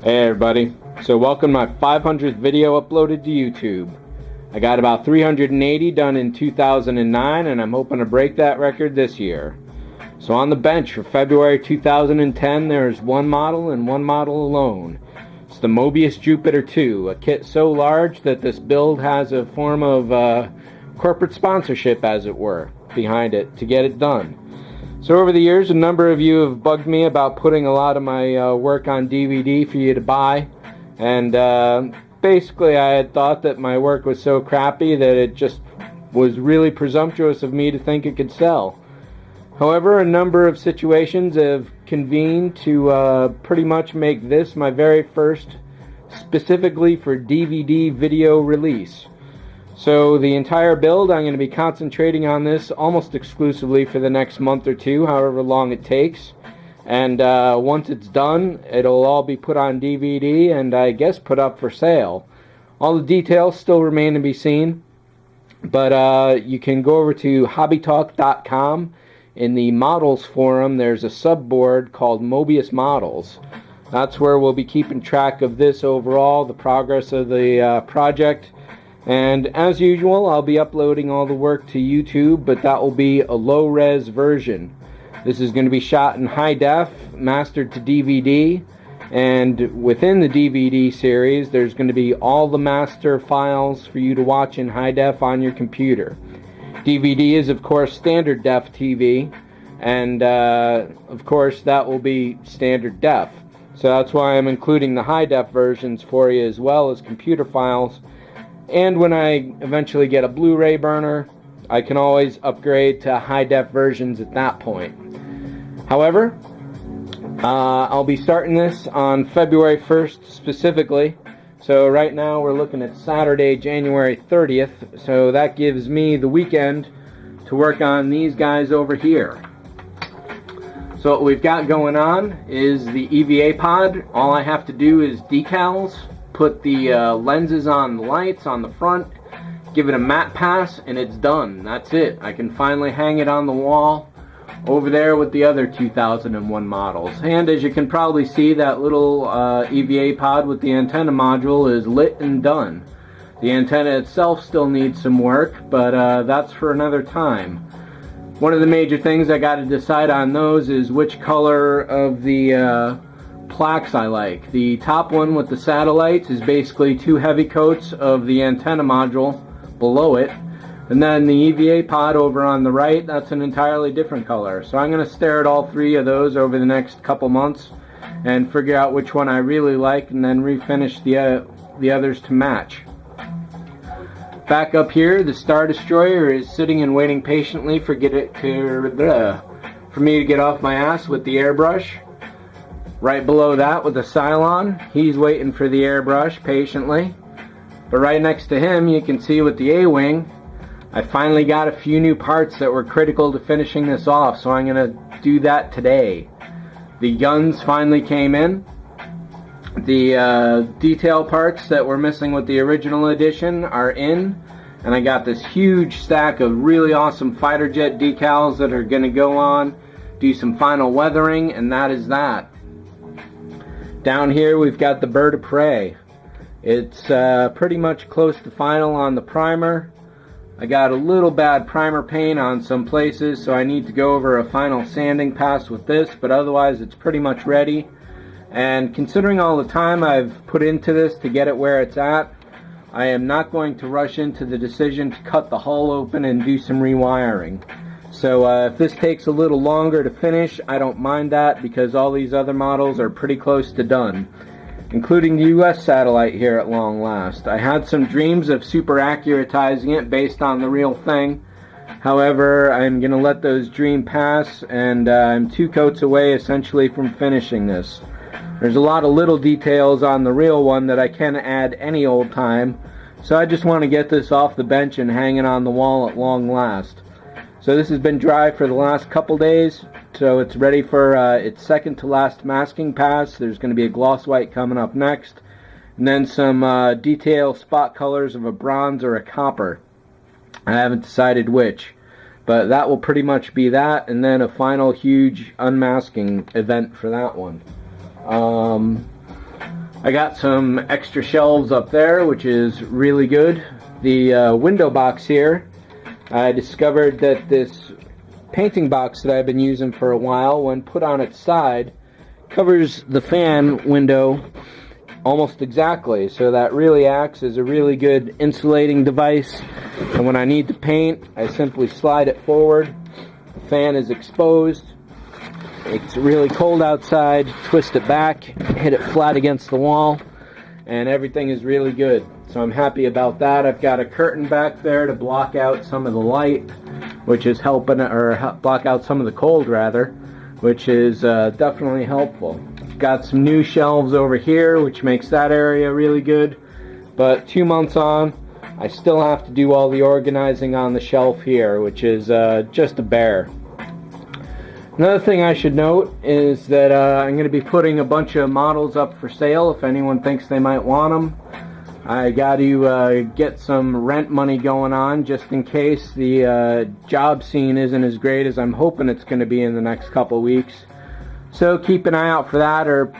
Hey everybody, so welcome to my 500th video uploaded to YouTube. I got about 380 done in 2009 and I'm hoping to break that record this year. So on the bench for February 2010 there's one model and one model alone. It's the Mobius Jupiter 2, a kit so large that this build has a form of corporate sponsorship, as it were, behind it to get it done. So over the years, a number of you have bugged me about putting a lot of my work on DVD for you to buy. And basically I had thought that my work was so crappy that it just was really presumptuous of me to think it could sell. However, a number of situations have convened to pretty much make this my very first specifically for DVD video release. So the entire build, I'm going to be concentrating on this almost exclusively for the next month or two, however long it takes. And once it's done, it'll all be put on DVD and I guess put up for sale. All the details still remain to be seen, but you can go over to hobbytalk.com. In the models forum, there's a subboard called Mobius Models. That's where we'll be keeping track of this overall, the progress of the project. And as usual, I'll be uploading all the work to YouTube, but that will be a low-res version. This is going to be shot in high def, mastered to DVD, and within the DVD series, there's going to be all the master files for you to watch in high def on your computer. DVD is, of course, standard def TV, and of course, that will be standard def. So that's why I'm including the high def versions for you as well as computer files. And when I eventually get a Blu-ray burner, I can always upgrade to high-def versions at that point. However, I'll be starting this on February 1st specifically. So right now we're looking at Saturday, January 30th. So that gives me the weekend to work on these guys over here. So what we've got going on is the EVA pod. All I have to do is decals. Put the lenses on the lights on the front, give it a matte pass, and it's done. That's it. I can finally hang it on the wall over there with the other 2001 models. And as you can probably see, that little EVA pod with the antenna module is lit and done. The antenna itself still needs some work, but that's for another time. One of the major things I got to decide on those is which color of the plaques I like. The top one with the satellites is basically two heavy coats of the antenna module below it, and then the EVA pod over on the right, that's an entirely different color. So I'm going to stare at all three of those over the next couple months and figure out which one I really like and then refinish the others to match. Back up here, the Star Destroyer is sitting and waiting patiently for me to get off my ass with the airbrush. Right below that with the Cylon, he's waiting for the airbrush patiently. But right next to him, you can see with the A-Wing, I finally got a few new parts that were critical to finishing this off, so I'm going to do that today. The guns finally came in. The detail parts that were missing with the original edition are in. And I got this huge stack of really awesome fighter jet decals that are going to go on, do some final weathering, and that is that. Down here we've got the Bird of Prey. It's pretty much close to final on the primer. I got a little bad primer paint on some places, so I need to go over a final sanding pass with this, but otherwise it's pretty much ready. And considering all the time I've put into this to get it where it's at, I am not going to rush into the decision to cut the hull open and do some rewiring. So if this takes a little longer to finish, I don't mind that because all these other models are pretty close to done, including the US satellite here at long last. I had some dreams of super accuratizing it based on the real thing. However, I'm going to let those dreams pass, and I'm 2 coats away essentially from finishing this. There's a lot of little details on the real one that I can add any old time, so I just want to get this off the bench and hang it on the wall at long last. So this has been dry for the last couple days, so it's ready for its second to last masking pass. There's going to be a gloss white coming up next, and then some detail spot colors of a bronze or a copper. I haven't decided which, but that will pretty much be that, and then a final huge unmasking event for that one. I got some extra shelves up there, which is really good. The window box here, I discovered that this painting box that I've been using for a while, when put on its side, covers the fan window almost exactly. So that really acts as a really good insulating device. And when I need to paint, I simply slide it forward. The fan is exposed. It's really cold outside, twist it back, hit it flat against the wall, and everything is really good. So I'm happy about that. I've got a curtain back there to block out some of the light, which is helping, or block out some of the cold rather, which is definitely helpful. Got some new shelves over here, which makes that area really good. But 2 months on, I still have to do all the organizing on the shelf here, which is just a bear. Another thing I should note is that I'm going to be putting a bunch of models up for sale if anyone thinks they might want them. I got to get some rent money going on just in case the job scene isn't as great as I'm hoping it's going to be in the next couple weeks. So keep an eye out for that, or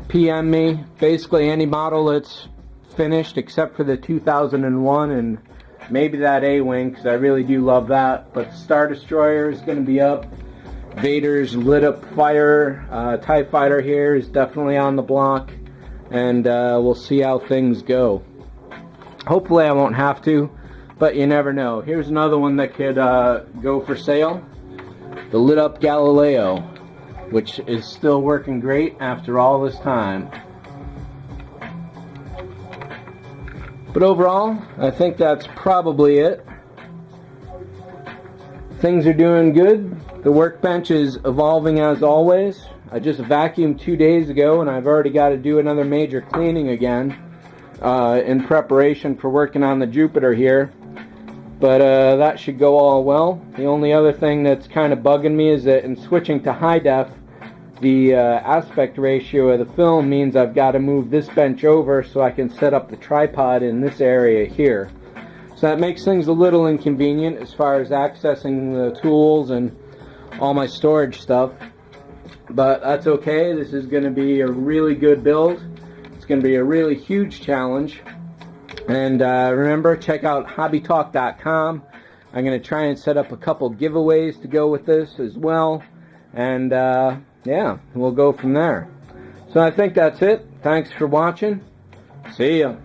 PM me. Basically any model that's finished except for the 2001 and maybe that A-Wing, because I really do love that. But the Star Destroyer is going to be up. Vader's lit up fighter, TIE fighter here is definitely on the block, and we'll see how things go. Hopefully I won't have to, but you never know. Here's another one that could go for sale. The lit up Galileo, which is still working great after all this time. But overall, I think that's probably it. Things are doing good. The workbench is evolving as always. I just vacuumed 2 days ago and I've already got to do another major cleaning again in preparation for working on the Jupiter here. But that should go all well. The only other thing that's kind of bugging me is that in switching to high def, the aspect ratio of the film means I've got to move this bench over so I can set up the tripod in this area here. So that makes things a little inconvenient as far as accessing the tools and all my storage stuff. But that's okay. This is going to be a really good build. It's going to be a really huge challenge. And remember, check out hobbytalk.com. I'm going to try and set up a couple giveaways to go with this as well. And yeah, we'll go from there. So I think that's it. Thanks for watching. See ya.